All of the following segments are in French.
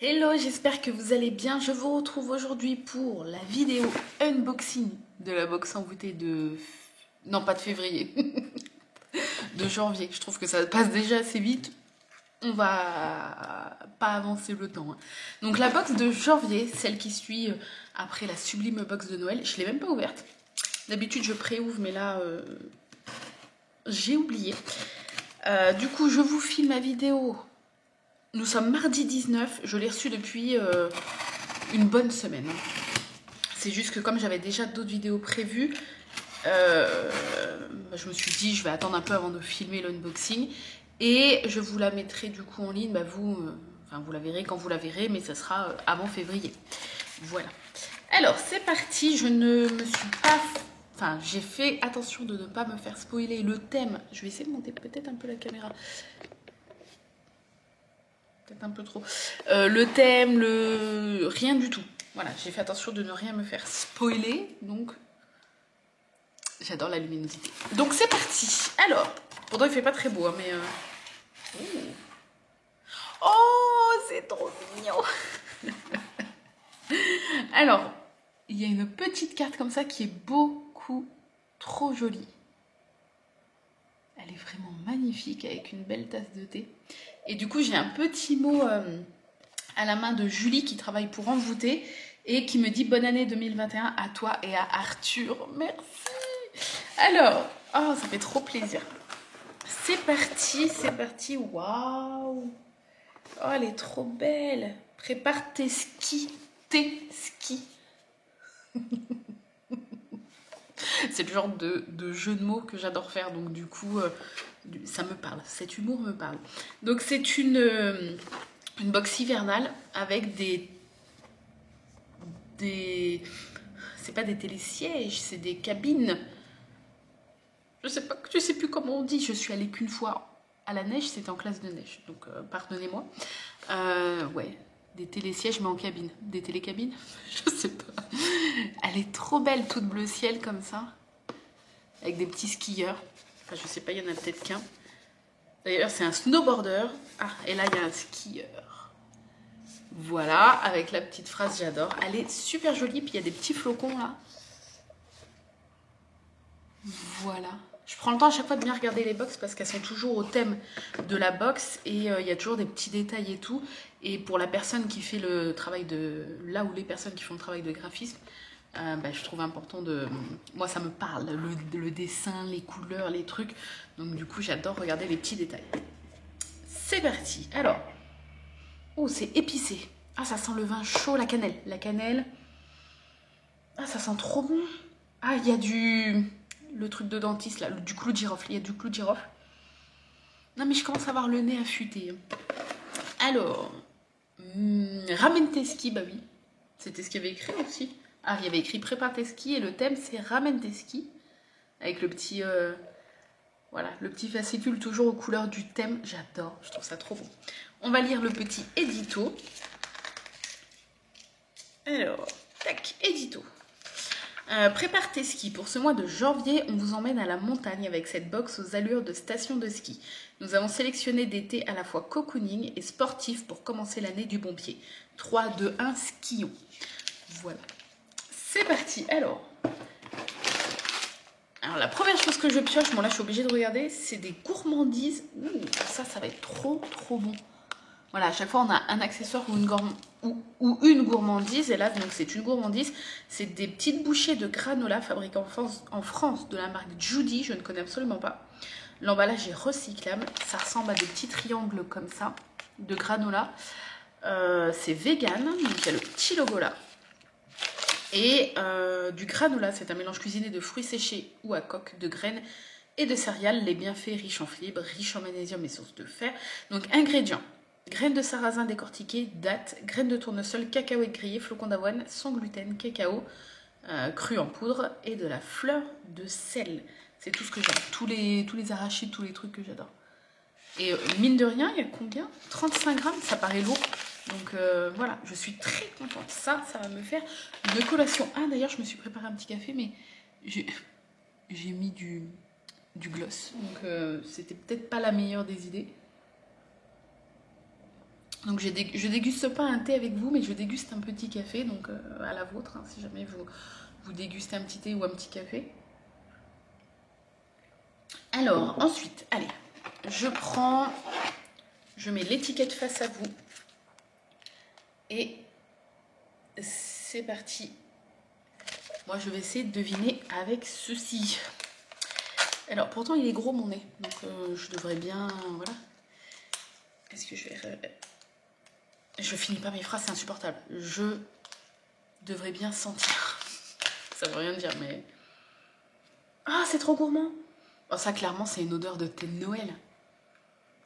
Hello, j'espère que vous allez bien. Je vous retrouve aujourd'hui pour la vidéo unboxing de la box envoûtée de... Non, pas de février, de janvier. Je trouve que ça passe déjà assez vite. On va pas avancer le temps, hein. Donc la box de janvier, celle qui suit après la sublime box de Noël, je l'ai même pas ouverte. D'habitude, je pré-ouvre, mais là, j'ai oublié. Du coup, je vous filme ma vidéo. Nous sommes mardi 19, je l'ai reçu depuis une bonne semaine. C'est juste que comme j'avais déjà d'autres vidéos prévues, je me suis dit je vais attendre un peu avant de filmer l'unboxing. Et je vous la mettrai du coup en ligne, vous la verrez quand vous la verrez, mais ça sera avant février. Voilà. Alors c'est parti, je ne me suis pas... Enfin, j'ai fait attention de ne pas me faire spoiler le thème. Je vais essayer de monter peut-être un peu la caméra. Peut-être un peu trop. Le thème, rien du tout. Voilà, j'ai fait attention de ne rien me faire spoiler, donc j'adore la luminosité. Donc c'est parti. Alors, pourtant il fait pas très beau, hein, mais... Oh, c'est trop mignon. Alors, il y a une petite carte comme ça qui est beaucoup trop jolie. Elle est vraiment magnifique avec une belle tasse de thé. Et du coup, j'ai un petit mot à la main de Julie qui travaille pour Envoûter et qui me dit bonne année 2021 à toi et à Arthur. Merci. Alors, oh, ça fait trop plaisir. C'est parti, c'est parti. Waouh. Oh, elle est trop belle. Prépare tes skis. Tes skis. C'est le genre de jeu de mots que j'adore faire, donc du coup, ça me parle. Cet humour me parle. Donc c'est une box hivernale avec c'est pas des télésièges, c'est des cabines. Je sais plus comment on dit. Je suis allée qu'une fois à la neige, c'était en classe de neige, donc pardonnez-moi. Ouais, des télésièges mais en cabine. Des télécabines. Je sais pas. Elle est trop belle, toute bleu ciel comme ça, avec des petits skieurs. Enfin, je sais pas, il y en a peut-être qu'un. D'ailleurs, c'est un snowboarder. Ah, et là, il y a un skieur. Voilà, avec la petite phrase j'adore. Elle est super jolie, puis il y a des petits flocons là. Voilà. Je prends le temps à chaque fois de bien regarder les box parce qu'elles sont toujours au thème de la box et il y a toujours des petits détails et tout. Et pour la personne qui fait le travail de... Là où les personnes qui font le travail de graphisme, je trouve important de... Moi, ça me parle, le dessin, les couleurs, les trucs. Donc du coup, j'adore regarder les petits détails. C'est parti. Alors, oh, c'est épicé. Ah, ça sent le vin chaud, la cannelle. La cannelle. Ah, ça sent trop bon. Ah, il y a le truc de dentiste, là, du clou de girofle. Il y a du clou de girofle. Non, mais je commence à avoir le nez affûté. Alors, ramène tes skis, bah oui. C'était ce qu'il y avait écrit aussi. Ah, il y avait écrit prépare tes skis et le thème c'est ramène tes skis. Avec le petit, voilà, le petit fascicule toujours aux couleurs du thème. J'adore, je trouve ça trop bon. On va lire le petit édito. Alors, tac, édito. Prépare tes skis. Pour ce mois de janvier, on vous emmène à la montagne avec cette box aux allures de station de ski. Nous avons sélectionné des thés à la fois cocooning et sportifs pour commencer l'année du bon pied. 3, 2, 1, skions. Voilà. C'est parti. Alors, la première chose que je pioche, bon là je suis obligée de regarder, c'est des gourmandises. Ouh, ça va être trop trop bon. Voilà, à chaque fois on a un accessoire ou une gourmandise. Et là, donc c'est une gourmandise. C'est des petites bouchées de granola fabriquées en France de la marque Judy. Je ne connais absolument pas. L'emballage est recyclable. Ça ressemble à des petits triangles comme ça de granola. C'est vegan, donc il y a le petit logo là. Et du granola, c'est un mélange cuisiné de fruits séchés ou à coque, de graines et de céréales. Les bienfaits riches en fibres, riches en magnésium et sources de fer. Donc ingrédients. Graines de sarrasin décortiquées, dattes, graines de tournesol, cacahuètes grillées, flocons d'avoine, sans gluten, cacao, cru en poudre et de la fleur de sel. C'est tout ce que j'aime. Tous les arachides, tous les trucs que j'adore. Et mine de rien, il y a combien? 35 grammes, ça paraît lourd. Donc voilà, je suis très contente. Ça va me faire une collation. Ah d'ailleurs, je me suis préparé un petit café, mais j'ai mis du gloss. Donc c'était peut-être pas la meilleure des idées. Donc je déguste pas un thé avec vous, mais je déguste un petit café, donc à la vôtre, hein, si jamais vous dégustez un petit thé ou un petit café. Alors, ensuite, allez, je mets l'étiquette face à vous. Et c'est parti. Moi, je vais essayer de deviner avec ceci. Alors, pourtant, il est gros, mon nez. Donc, je devrais bien... Voilà. Est-ce que je vais... Je finis pas mes phrases, c'est insupportable. Je devrais bien sentir. Ça veut rien dire, mais... Ah, c'est trop gourmand. Oh, ça, clairement, c'est une odeur de thé de Noël.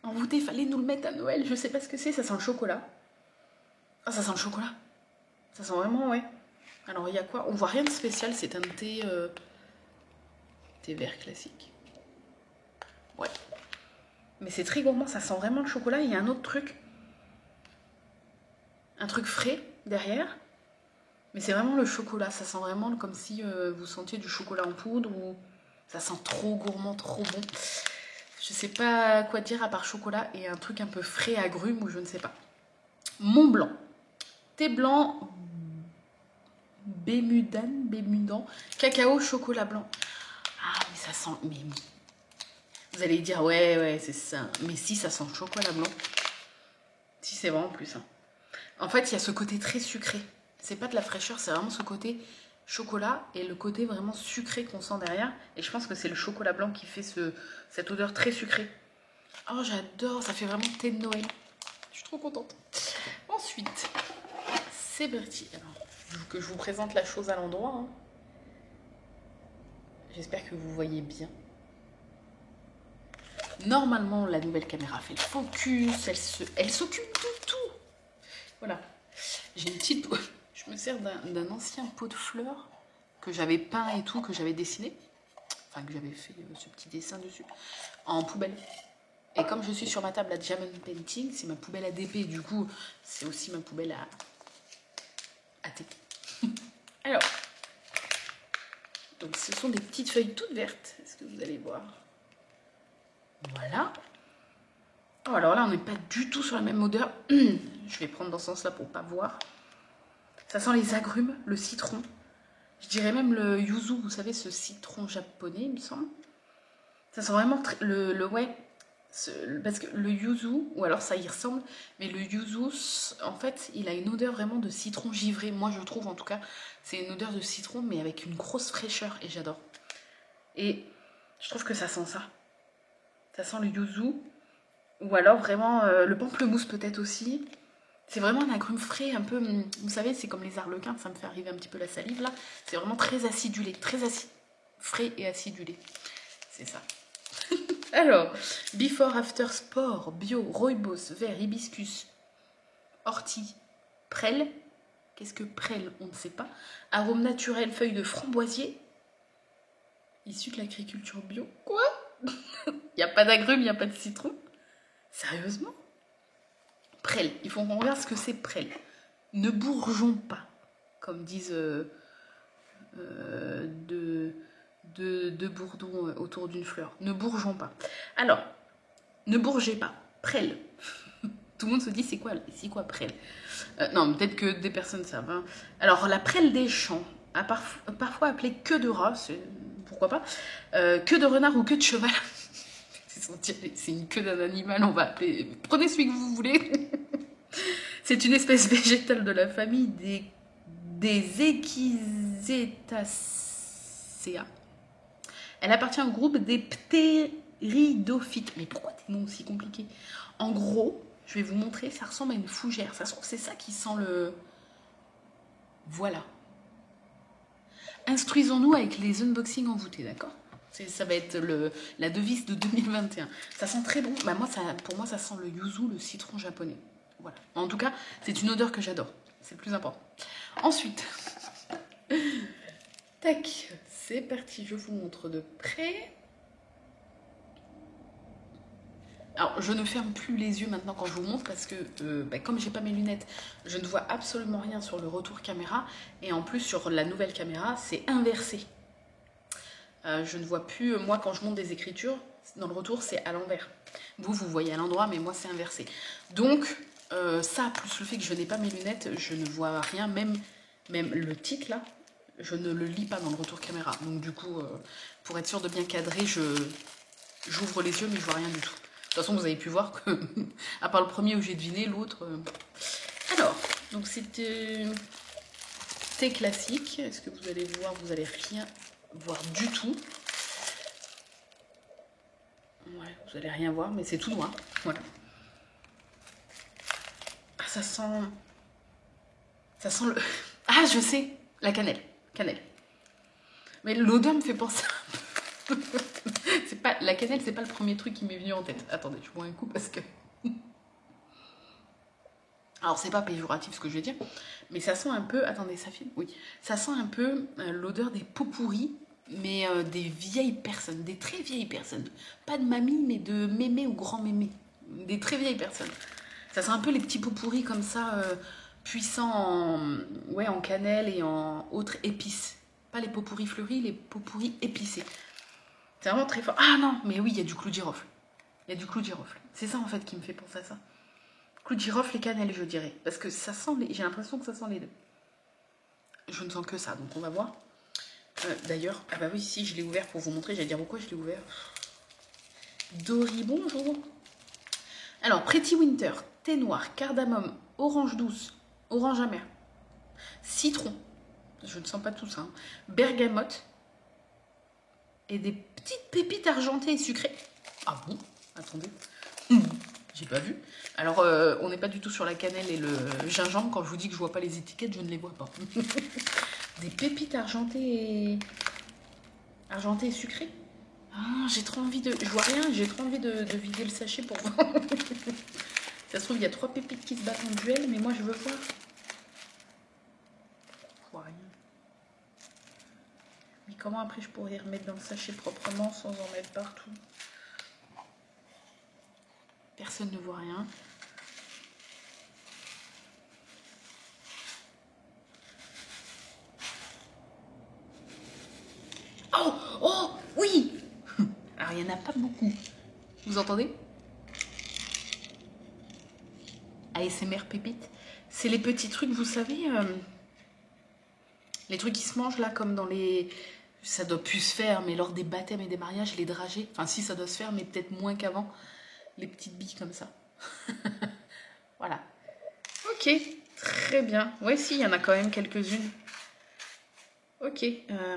Envoûté, fallait nous le mettre à Noël. Je sais pas ce que c'est. Ça sent le chocolat. Ah, ça sent le chocolat. Ça sent vraiment, ouais. Alors, il y a quoi? On voit rien de spécial. C'est un thé... thé vert classique. Ouais. Mais c'est très gourmand. Ça sent vraiment le chocolat. Il y a un autre truc. Un truc frais derrière. Mais c'est vraiment le chocolat. Ça sent vraiment comme si vous sentiez du chocolat en poudre ou... Ça sent trop gourmand, trop bon. Je sais pas quoi dire à part chocolat et un truc un peu frais agrumes ou je ne sais pas. Mont Blanc. Thé blanc, bémudant, cacao, chocolat blanc. Ah, mais ça sent... Mais... Vous allez dire, ouais, c'est ça. Mais si, ça sent le chocolat blanc. Si, c'est vraiment plus. Hein. En fait, il y a ce côté très sucré. C'est pas de la fraîcheur, c'est vraiment ce côté chocolat et le côté vraiment sucré qu'on sent derrière. Et je pense que c'est le chocolat blanc qui fait cette odeur très sucrée. Oh, j'adore, ça fait vraiment thé de Noël. Je suis trop contente. Ensuite, c'est parti. Alors, que je vous présente la chose à l'endroit. Hein. J'espère que vous voyez bien. Normalement, la nouvelle caméra fait le focus, elle s'occupe de tout. Voilà. J'ai une petite... Je me sers d'un ancien pot de fleurs que j'avais peint et tout, que j'avais dessiné. Enfin, que j'avais fait ce petit dessin dessus. En poubelle. Et comme je suis sur ma table à Diamond Painting, c'est ma poubelle à DP. Du coup, c'est aussi ma poubelle à thé. Alors. Donc, ce sont des petites feuilles toutes vertes. Est-ce que vous allez voir? Voilà. Oh, alors là, on n'est pas du tout sur la même odeur. Je vais prendre dans ce sens-là pour pas voir. Ça sent les agrumes, le citron. Je dirais même le yuzu, vous savez, ce citron japonais, il me semble. Ça sent vraiment ouais. Parce que le yuzu, ou alors ça y ressemble, mais le yuzu, en fait, il a une odeur vraiment de citron givré. Moi, je trouve, en tout cas, c'est une odeur de citron, mais avec une grosse fraîcheur, et j'adore. Et je trouve que ça sent ça. Ça sent le yuzu, ou alors vraiment le pamplemousse peut-être aussi. C'est vraiment un agrume frais, un peu, vous savez, c'est comme les arlequins, ça me fait arriver un petit peu la salive là. C'est vraiment très acidulé, frais et acidulé. C'est ça. Alors, Before After Sport, Bio, Rooibos, Vert, Hibiscus, Ortie, Prêle. Qu'est-ce que Prêle? On ne sait pas. Arôme naturel, feuilles de framboisier. Issu de l'agriculture bio. Quoi? Il n'y a pas d'agrumes, il n'y a pas de citron? Sérieusement? Prêle. Il faut qu'on regarde ce que c'est Prêle. Ne bourgeons pas, comme disent de bourdons autour d'une fleur. Ne bourgeons pas. Alors, ne bourgez pas. Prêle. Tout le monde se dit c'est quoi Prêle? Non, peut-être que des personnes savent. Hein. Alors, la prêle des champs, parfois appelée queue de rat, pourquoi pas, queue de renard ou queue de cheval. C'est une queue d'un animal, on va appeler... Prenez celui que vous voulez. C'est une espèce végétale de la famille des Echizetaceae. Elle appartient au groupe des ptéridophytes. Mais pourquoi des noms aussi compliqués? En gros, je vais vous montrer, ça ressemble à une fougère. Ça se trouve, c'est ça qui sent le... Voilà. Instruisons-nous avec les unboxings envoûtés, d'accord? Ça va être la devise de 2021. Ça sent très bon. Bah pour moi, ça sent le yuzu, le citron japonais. Voilà. En tout cas, c'est une odeur que j'adore. C'est le plus important. Ensuite, tac, c'est parti. Je vous montre de près. Alors, je ne ferme plus les yeux maintenant quand je vous montre parce que, comme j'ai pas mes lunettes, je ne vois absolument rien sur le retour caméra. Et en plus, sur la nouvelle caméra, c'est inversé. Je ne vois plus, moi quand je monte des écritures, dans le retour c'est à l'envers. Vous voyez à l'endroit, mais moi c'est inversé. Donc, Ça, plus le fait que je n'ai pas mes lunettes, je ne vois rien, même le titre là, je ne le lis pas dans le retour caméra. Donc du coup, pour être sûr de bien cadrer, j'ouvre les yeux mais je vois rien du tout. De toute façon, vous avez pu voir que, à part le premier où j'ai deviné, l'autre... Alors, donc c'était classique. Est-ce que vous allez voir? Vous allez rien voir du tout. Ouais, vous allez rien voir, mais c'est tout noir. Voilà. Ah, ça sent le... Ah, je sais, la cannelle. Cannelle. Mais l'odeur me fait penser... La cannelle, c'est pas le premier truc qui m'est venu en tête. Attendez, je bois un coup parce que... Alors, c'est pas péjoratif ce que je vais dire, mais ça sent un peu... Attendez, ça filme? Oui. Ça sent un peu l'odeur des pots pourris, mais des vieilles personnes, des très vieilles personnes. Pas de mamie, mais de mémé ou grand mémé. Des très vieilles personnes. Ça sent un peu les petits pots pourris comme ça, puissants en cannelle et en autres épices. Pas les pots pourris fleuris, les pots pourris épicés. C'est vraiment très fort. Ah non, mais oui, il y a du clou de girofle. Il y a du clou de girofle. C'est ça en fait qui me fait penser à ça. Clou de girofle et cannelle, je dirais. Parce que ça sent j'ai l'impression que ça sent les deux. Je ne sens que ça, donc on va voir. D'ailleurs, ah bah oui, si je l'ai ouvert pour vous montrer, j'allais dire pourquoi je l'ai ouvert. Dory, bonjour. Alors, Pretty Winter, thé noir, cardamome, orange douce, orange amer, citron, je ne sens pas tout ça, hein, bergamote et des petites pépites argentées et sucrées. Ah bon? Attendez, j'ai pas vu. Alors, on n'est pas du tout sur la cannelle et le gingembre. Quand je vous dis que je vois pas les étiquettes, je ne les vois pas. Des pépites argentées et sucrées. Ah, j'ai trop envie de... Je vois rien, j'ai trop envie de vider le sachet pour voir. Ça se trouve, il y a 3 pépites qui se battent en duel, mais moi, je veux voir. Je vois rien. Mais comment après, je pourrais les remettre dans le sachet proprement sans en mettre partout? Personne ne voit rien. Oh! Oh! Oui! Alors, il n'y en a pas beaucoup. Vous entendez? ASMR pépites. C'est les petits trucs, vous savez, les trucs qui se mangent là, comme dans les... Ça doit plus se faire, mais lors des baptêmes et des mariages, les dragées. Enfin, si, ça doit se faire, mais peut-être moins qu'avant. Les petites billes comme ça. Voilà. Ok, très bien. Ouais, si, il y en a quand même quelques-unes. Ok,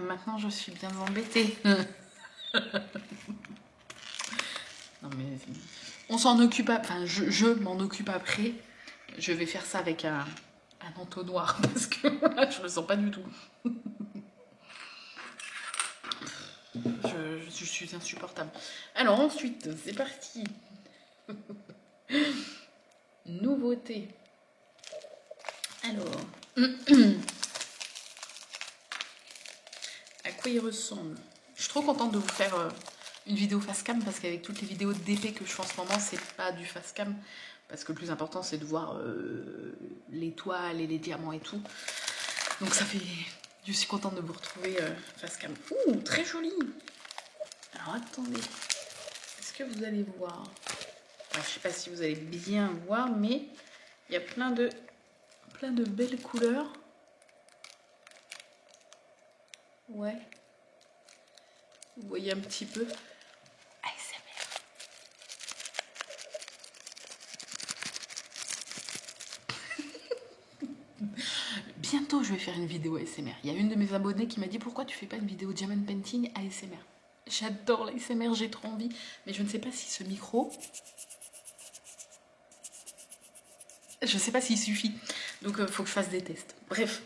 maintenant je suis bien embêtée. Non mais... On s'en occupe, enfin je m'en occupe après. Je vais faire ça avec un entonnoir parce que je le sens pas du tout. Je suis insupportable. Alors ensuite, c'est parti. Nouveauté. Alors, à quoi il ressemble? Je suis trop contente de vous faire une vidéo face cam parce qu'avec toutes les vidéos d'épée que je fais en ce moment, c'est pas du face cam parce que le plus important c'est de voir les toiles et les diamants et tout. Donc ça fait... Je suis contente de vous retrouver face cam. Ouh, très joli. Alors attendez, est-ce que vous allez voir? Je sais pas si vous allez bien voir, mais il y a plein de belles couleurs. Ouais. Vous voyez un petit peu. ASMR. Bientôt, je vais faire une vidéo ASMR. Il y a une de mes abonnées qui m'a dit pourquoi tu fais pas une vidéo diamond painting ASMR. J'adore l'ASMR, j'ai trop envie. Mais je ne sais pas si ce micro... Je ne sais pas s'il suffit. Donc, faut que je fasse des tests. Bref.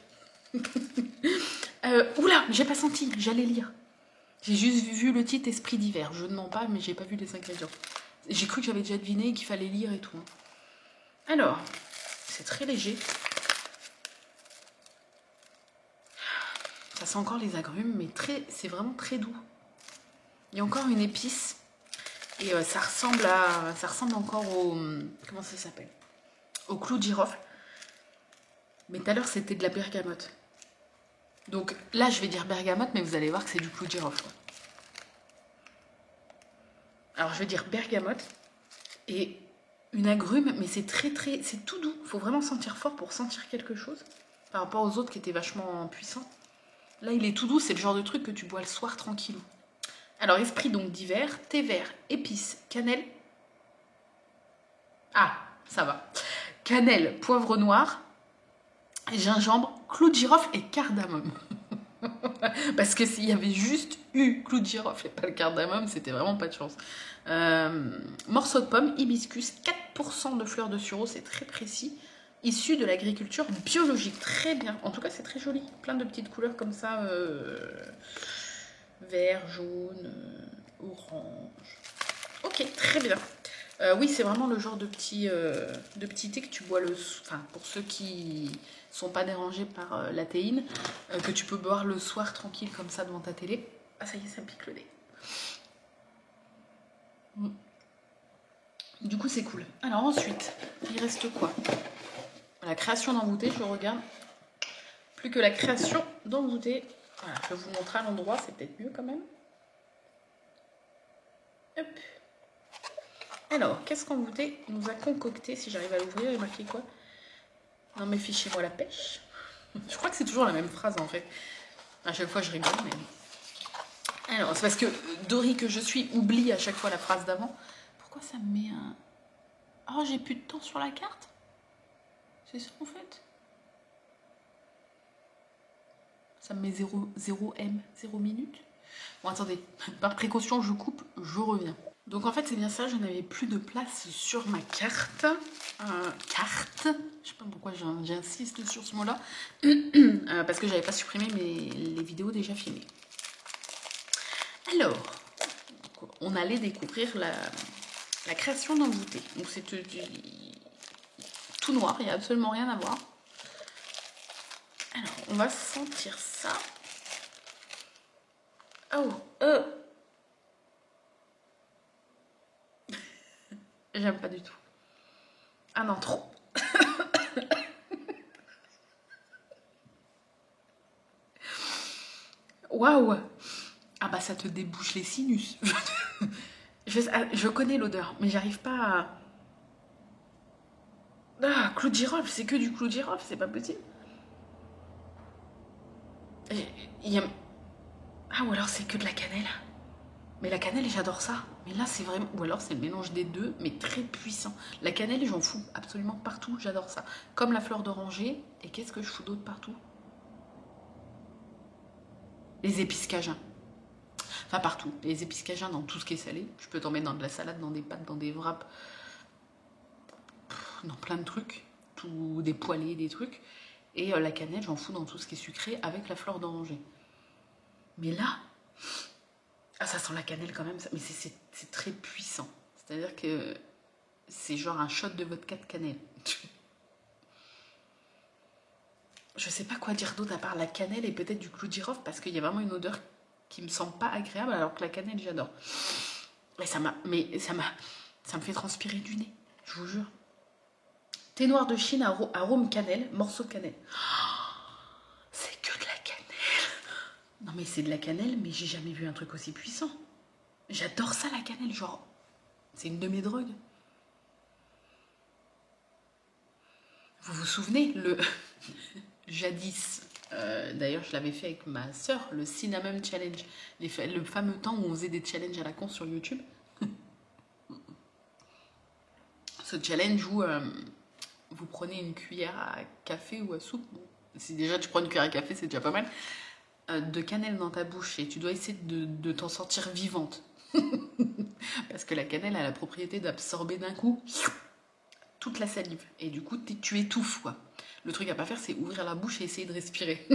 Oula, j'ai pas senti. J'allais lire. J'ai juste vu le titre Esprit d'hiver. Je ne mens pas, mais j'ai pas vu les ingrédients. J'ai cru que j'avais déjà deviné et qu'il fallait lire et tout. Alors, c'est très léger. Ça sent encore les agrumes, mais c'est vraiment très doux. Il y a encore une épice. Et ça ressemble encore au... Comment ça s'appelle? Au clou de girofle. Mais tout à l'heure, c'était de la bergamote. Donc là, je vais dire bergamote, mais vous allez voir que c'est du clou de girofle. Alors, je vais dire bergamote. Et une agrume, mais c'est c'est tout doux. Faut vraiment sentir fort pour sentir quelque chose par rapport aux autres qui étaient vachement puissants. Là, il est tout doux, c'est le genre de truc que tu bois le soir tranquillou. Alors, esprit donc d'hiver, thé vert, épices, cannelle. Ah, ça va. Cannelle, poivre noir, gingembre, clou de girofle et cardamome. Parce que s'il y avait juste eu clou de girofle et pas le cardamome, c'était vraiment pas de chance. Morceau de pomme, hibiscus, 4% de fleurs de sureau, c'est très précis. Issu de l'agriculture biologique, très bien. En tout cas, c'est très joli. Plein de petites couleurs comme ça. Vert, jaune, orange. Ok, très bien. Oui, c'est vraiment le genre de petit thé que tu bois enfin, pour ceux qui sont pas dérangés par la théine, que tu peux boire le soir tranquille comme ça devant ta télé. Ah, ça y est, ça me pique le nez. Du coup, c'est cool. Alors ensuite, il reste quoi? La création d'embouteille, je regarde. Plus que la création d'embouteille. Voilà, je vais vous montrer à l'endroit, c'est peut-être mieux quand même. Hop. Alors, qu'est-ce qu'embouteille nous a concocté? Si j'arrive à l'ouvrir, il est marqué quoi? Non mais fichez-moi la pêche. Je crois que c'est toujours la même phrase en fait. À chaque fois je rigole, mais... Alors, c'est parce que Dory que je suis oublie à chaque fois la phrase d'avant. Pourquoi ça me met un... Oh, j'ai plus de temps sur la carte? C'est ça en fait? Ça me met 0 M, 0 minutes. Bon, attendez, par précaution, je coupe, je reviens. Donc en fait, c'est bien ça, je n'avais plus de place sur ma carte. Carte, je sais pas pourquoi j'insiste sur ce mot-là. Parce que j'avais pas supprimé les vidéos déjà filmées. Alors, on allait découvrir la création d'embouteille. Donc c'est tout noir, il n'y a absolument rien à voir. Alors, on va sentir ça. Oh, j'aime pas du tout. Ah non, trop. Waouh. Ah bah ça te débouche les sinus. Je connais l'odeur, mais j'arrive pas à... Ah, clou de girofle, c'est que du clou de girofle, c'est pas possible. Ah, ou alors c'est que de la cannelle. Mais la cannelle, j'adore ça. Mais là, c'est vraiment... Ou alors c'est le mélange des deux, mais très puissant. La cannelle, j'en fous absolument partout, j'adore ça. Comme la fleur d'oranger. Et qu'est-ce que je fous d'autre partout? Les épices cajun. Enfin, partout. Les épices cajun dans tout ce qui est salé. Je peux t'en mettre dans de la salade, dans des pâtes, dans des wraps. Dans plein de trucs. Des poêlés, des trucs. Et la cannelle, j'en fous dans tout ce qui est sucré avec la fleur d'oranger. Mais là... Ah, ça sent la cannelle quand même, mais c'est très puissant. C'est-à-dire que c'est genre un shot de vodka de cannelle. Je sais pas quoi dire d'autre à part la cannelle et peut-être du clou de girofle parce qu'il y a vraiment une odeur qui me semble pas agréable alors que la cannelle, j'adore. Et ça me fait transpirer du nez, je vous jure. Thé noir de Chine, arôme cannelle, morceau de cannelle. C'est que de la cannelle. Non mais c'est de la cannelle, mais j'ai jamais vu un truc aussi puissant. J'adore ça la cannelle, genre, c'est une de mes drogues. Vous vous souvenez, jadis, d'ailleurs je l'avais fait avec ma soeur, le Cinnamon Challenge, le fameux temps où on faisait des challenges à la con sur YouTube. Ce challenge où vous prenez une cuillère à café ou à soupe, bon, si déjà tu prends une cuillère à café c'est déjà pas mal, de cannelle dans ta bouche et tu dois essayer de t'en sortir vivante. Parce que la cannelle a la propriété d'absorber d'un coup toute la salive. Et du coup, tu étouffes, quoi. Le truc à pas faire, c'est ouvrir la bouche et essayer de respirer.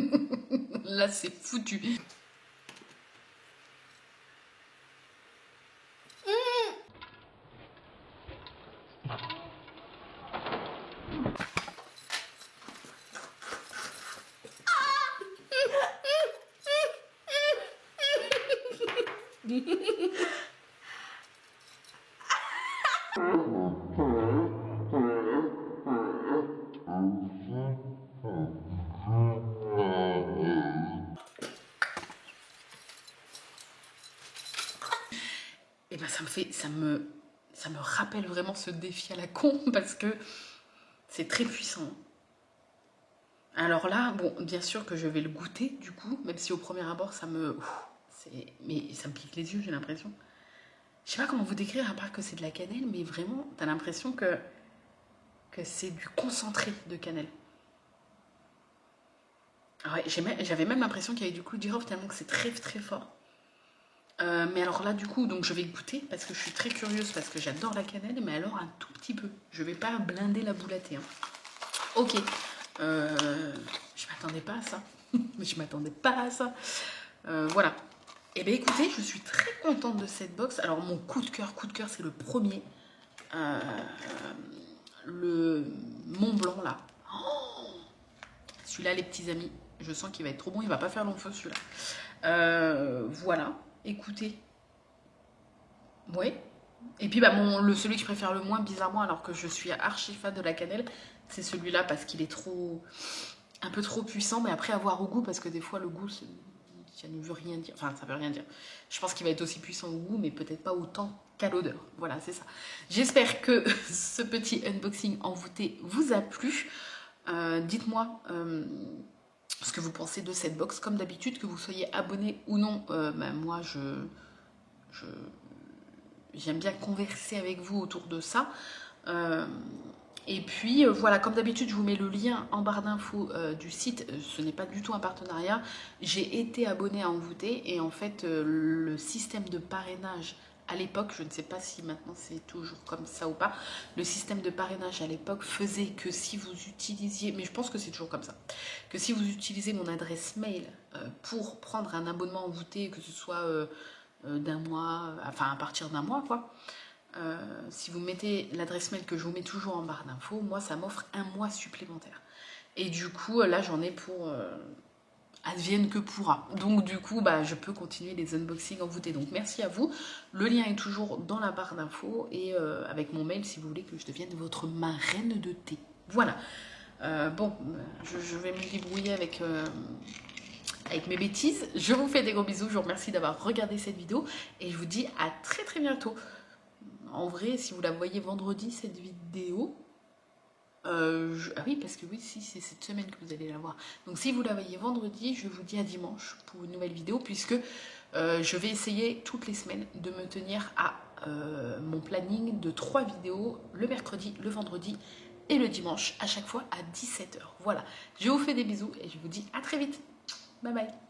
Là, c'est foutu. Et ben ça me Ça me rappelle vraiment ce défi à la con parce que c'est très puissant. Alors là, bon, bien sûr que je vais le goûter du coup, même si au premier abord ça me... mais ça me pique les yeux, j'ai l'impression. Je sais pas comment vous décrire à part que c'est de la cannelle, mais vraiment, t'as l'impression que c'est du concentré de cannelle. Ouais, j'avais même l'impression qu'il y avait du clou de girofle tellement que c'est très très fort. Mais alors là, du coup, donc je vais goûter parce que je suis très curieuse parce que j'adore la cannelle, mais alors un tout petit peu. Je vais pas blinder la boulatée. Hein. Ok. Je m'attendais pas à ça. Mais je m'attendais pas à ça. Voilà. Et bien écoutez, je suis très contente de cette box. Alors mon coup de cœur, c'est le premier. Le Mont Blanc là. Oh, celui-là, les petits amis, je sens qu'il va être trop bon. Il va pas faire long feu celui-là. Voilà. Écoutez. Ouais. Et puis bah celui que je préfère le moins, bizarrement, alors que je suis archi fan de la cannelle, c'est celui-là parce qu'il est un peu trop puissant, mais après avoir au goût, parce que des fois le goût, ça ne veut rien dire. Enfin, ça veut rien dire. Je pense qu'il va être aussi puissant au goût, mais peut-être pas autant qu'à l'odeur. Voilà, c'est ça. J'espère que ce petit unboxing envoûté vous a plu. Dites-moi ce que vous pensez de cette box. Comme d'habitude, que vous soyez abonné ou non, moi, j'aime bien converser avec vous autour de ça. Et puis voilà, comme d'habitude, je vous mets le lien en barre d'infos du site. Ce n'est pas du tout un partenariat. J'ai été abonnée à Envoûté et en fait, le système de parrainage à l'époque, je ne sais pas si maintenant c'est toujours comme ça ou pas, le système de parrainage à l'époque faisait que si vous utilisiez, mais je pense que c'est toujours comme ça, que si vous utilisez mon adresse mail pour prendre un abonnement Envoûté, que ce soit d'un mois, enfin à partir d'un mois quoi, si vous mettez l'adresse mail que je vous mets toujours en barre d'infos, moi ça m'offre un mois supplémentaire. Et du coup là j'en ai pour advienne que pourra. Donc du coup bah, je peux continuer les unboxings envoûtés. Donc merci à vous. Le lien est toujours dans la barre d'infos et avec mon mail si vous voulez que je devienne votre marraine de thé. Voilà. Bon, je vais me débrouiller avec mes bêtises. Je vous fais des gros bisous. Je vous remercie d'avoir regardé cette vidéo et je vous dis à très très bientôt. En vrai, si vous la voyez vendredi, cette vidéo... Ah oui, parce que oui, si, c'est cette semaine que vous allez la voir. Donc si vous la voyez vendredi, je vous dis à dimanche pour une nouvelle vidéo, puisque je vais essayer toutes les semaines de me tenir à mon planning de 3 vidéos, le mercredi, le vendredi et le dimanche, à chaque fois à 17 h. Voilà, je vous fais des bisous et je vous dis à très vite. Bye bye.